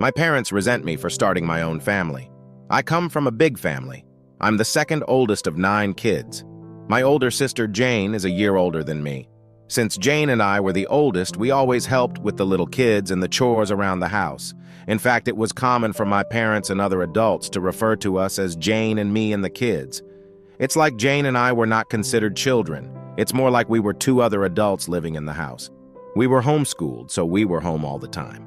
My parents resent me for starting my own family. I come from a big family. I'm the second oldest of 9 kids. My older sister Jane is a year older than me. Since Jane and I were the oldest, we always helped with the little kids and the chores around the house. In fact, it was common for my parents and other adults to refer to us as Jane and me and the kids. It's like Jane and I were not considered children. It's more like we were 2 other adults living in the house. We were homeschooled, so we were home all the time.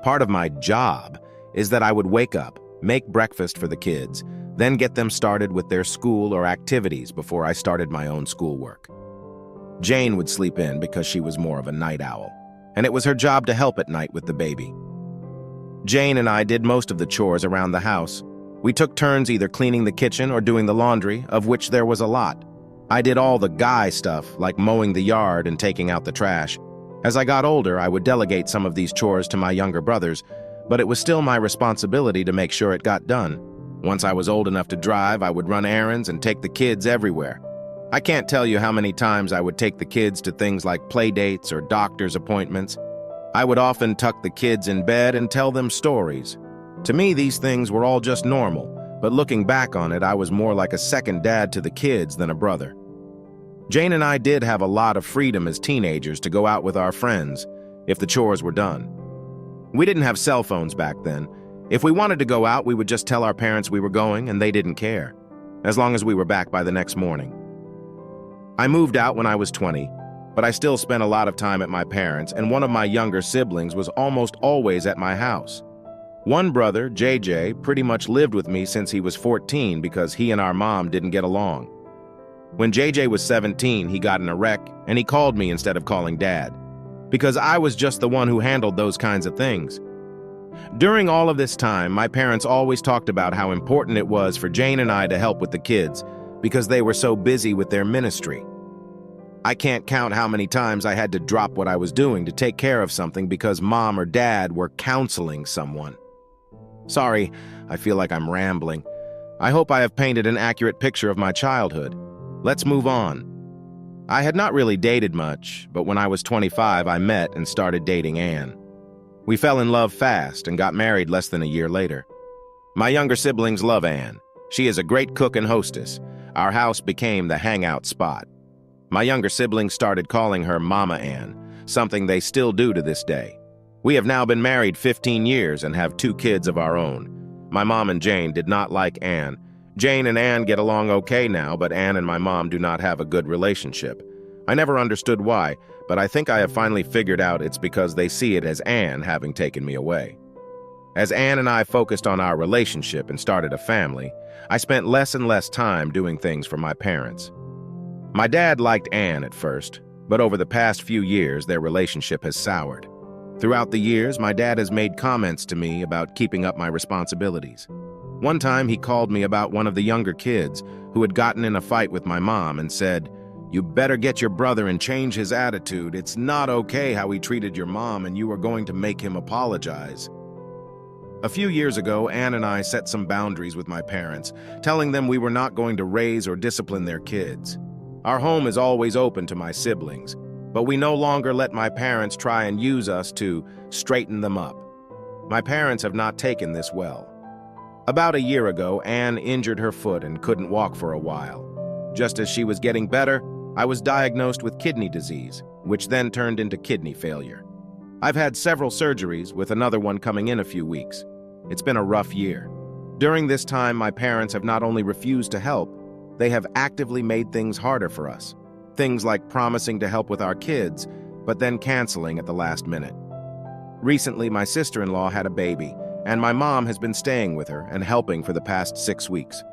Part of my job is that I would wake up, make breakfast for the kids, then get them started with their school or activities before I started my own schoolwork. Jane would sleep in because she was more of a night owl, and it was her job to help at night with the baby. Jane and I did most of the chores around the house. We took turns either cleaning the kitchen or doing the laundry, of which there was a lot. I did all the guy stuff, like mowing the yard and taking out the trash. As I got older, I would delegate some of these chores to my younger brothers, but it was still my responsibility to make sure it got done. Once I was old enough to drive, I would run errands and take the kids everywhere. I can't tell you how many times I would take the kids to things like play dates or doctor's appointments. I would often tuck the kids in bed and tell them stories. To me, these things were all just normal, but looking back on it, I was more like a second dad to the kids than a brother. Jane and I did have a lot of freedom as teenagers to go out with our friends, if the chores were done. We didn't have cell phones back then. If we wanted to go out, we would just tell our parents we were going, and they didn't care, as long as we were back by the next morning. I moved out when I was 20, but I still spent a lot of time at my parents', and one of my younger siblings was almost always at my house. One brother, JJ, pretty much lived with me since he was 14 because he and our mom didn't get along. When JJ was 17, he got in a wreck, and he called me instead of calling Dad, because I was just the one who handled those kinds of things. During all of this time, my parents always talked about how important it was for Jane and I to help with the kids, because they were so busy with their ministry. I can't count how many times I had to drop what I was doing to take care of something because Mom or Dad were counseling someone. Sorry, I feel like I'm rambling. I hope I have painted an accurate picture of my childhood. Let's move on. I had not really dated much, but when I was 25, I met and started dating Anne. We fell in love fast and got married less than a year later. My younger siblings love Anne. She is a great cook and hostess. Our house became the hangout spot. My younger siblings started calling her Mama Anne, something they still do to this day. We have now been married 15 years and have 2 kids of our own. My mom and Jane did not like Anne. Jane and Anne get along okay now, but Anne and my mom do not have a good relationship. I never understood why, but I think I have finally figured out it's because they see it as Anne having taken me away. As Anne and I focused on our relationship and started a family, I spent less and less time doing things for my parents. My dad liked Anne at first, but over the past few years, their relationship has soured. Throughout the years, my dad has made comments to me about keeping up my responsibilities. One time, he called me about one of the younger kids who had gotten in a fight with my mom and said, "You better get your brother and change his attitude. It's not okay how he treated your mom, and you are going to make him apologize." A few years ago, Anne and I set some boundaries with my parents, telling them we were not going to raise or discipline their kids. Our home is always open to my siblings, but we no longer let my parents try and use us to straighten them up. My parents have not taken this well. About a year ago, Anne injured her foot and couldn't walk for a while. Just as she was getting better, I was diagnosed with kidney disease, which then turned into kidney failure. I've had several surgeries, with another one coming in a few weeks. It's been a rough year. During this time, my parents have not only refused to help, they have actively made things harder for us. Things like promising to help with our kids, but then canceling at the last minute. Recently, my sister-in-law had a baby, and my mom has been staying with her and helping for the past 6 weeks.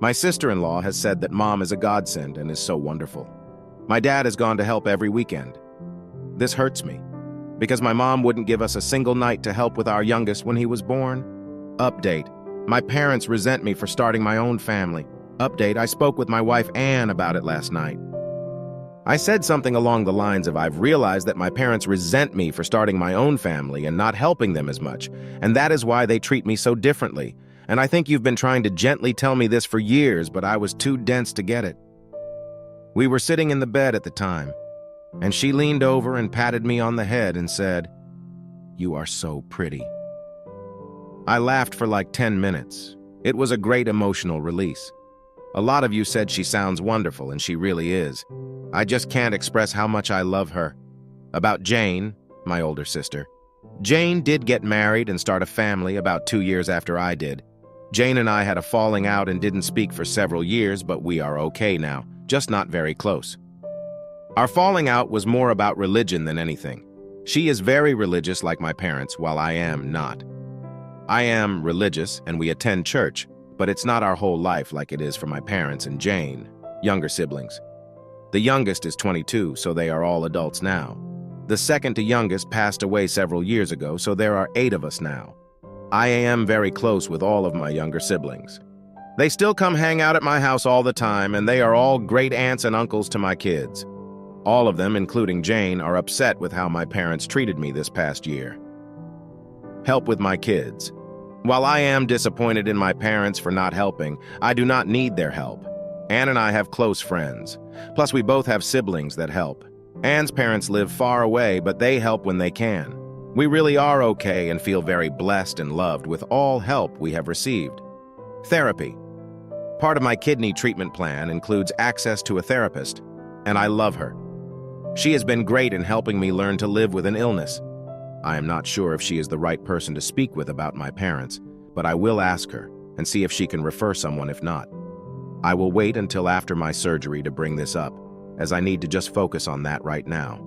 My sister-in-law has said that Mom is a godsend and is so wonderful. My dad has gone to help every weekend. This hurts me, because my mom wouldn't give us a single night to help with our youngest when he was born. Update: my parents resent me for starting my own family. Update: I spoke with my wife Anne about it last night. I said something along the lines of, I've realized that my parents resent me for starting my own family and not helping them as much, and that is why they treat me so differently. And I think you've been trying to gently tell me this for years, but I was too dense to get it. We were sitting in the bed at the time, and she leaned over and patted me on the head and said, "You are so pretty." I laughed for like 10 minutes. It was a great emotional release. A lot of you said she sounds wonderful, and she really is. I just can't express how much I love her. About Jane, my older sister. Jane did get married and start a family about 2 years after I did. Jane and I had a falling out and didn't speak for several years, but we are okay now, just not very close. Our falling out was more about religion than anything. She is very religious like my parents, while I am not. I am religious and we attend church, but it's not our whole life like it is for my parents and Jane, younger siblings. The youngest is 22, so they are all adults now. The second to youngest passed away several years ago, so there are 8 of us now. I am very close with all of my younger siblings. They still come hang out at my house all the time, and they are all great aunts and uncles to my kids. All of them, including Jane, are upset with how my parents treated me this past year. Help with my kids. While I am disappointed in my parents for not helping, I do not need their help. Anne and I have close friends. Plus, we both have siblings that help. Anne's parents live far away, but they help when they can. We really are okay and feel very blessed and loved with all help we have received. Therapy. Part of my kidney treatment plan includes access to a therapist, and I love her. She has been great in helping me learn to live with an illness. I am not sure if she is the right person to speak with about my parents, but I will ask her and see if she can refer someone if not. I will wait until after my surgery to bring this up, as I need to just focus on that right now.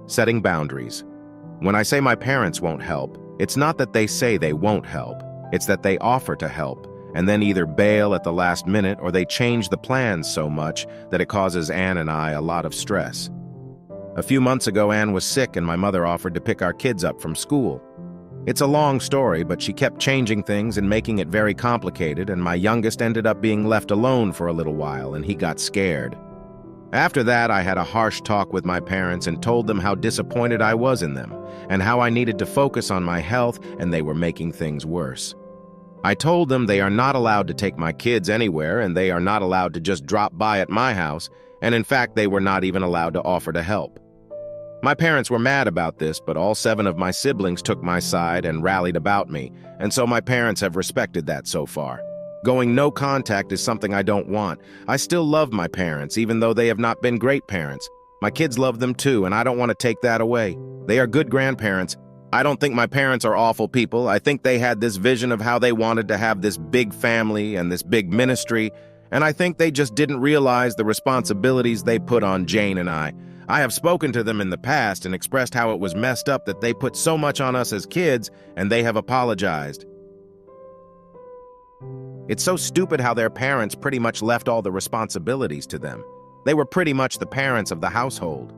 Setting boundaries. When I say my parents won't help, it's not that they say they won't help, it's that they offer to help, and then either bail at the last minute or they change the plans so much that it causes Anne and I a lot of stress. A few months ago, Anne was sick and my mother offered to pick our kids up from school. It's a long story, but she kept changing things and making it very complicated, and my youngest ended up being left alone for a little while, and he got scared. After that, I had a harsh talk with my parents and told them how disappointed I was in them, and how I needed to focus on my health, and they were making things worse. I told them they are not allowed to take my kids anywhere, and they are not allowed to just drop by at my house, and in fact, they were not even allowed to offer to help. My parents were mad about this, but all 7 of my siblings took my side and rallied about me, and so my parents have respected that so far. Going no contact is something I don't want. I still love my parents, even though they have not been great parents. My kids love them too, and I don't want to take that away. They are good grandparents. I don't think my parents are awful people. I think they had this vision of how they wanted to have this big family and this big ministry, and I think they just didn't realize the responsibilities they put on Jane and I. I have spoken to them in the past and expressed how it was messed up that they put so much on us as kids, and they have apologized. It's so stupid how their parents pretty much left all the responsibilities to them. They were pretty much the parents of the household.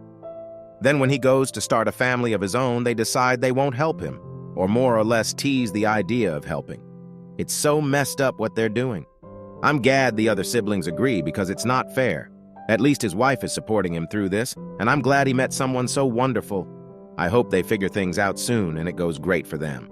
Then when he goes to start a family of his own, they decide they won't help him, or more or less tease the idea of helping. It's so messed up what they're doing. I'm glad the other siblings agree because it's not fair. At least his wife is supporting him through this, and I'm glad he met someone so wonderful. I hope they figure things out soon and it goes great for them.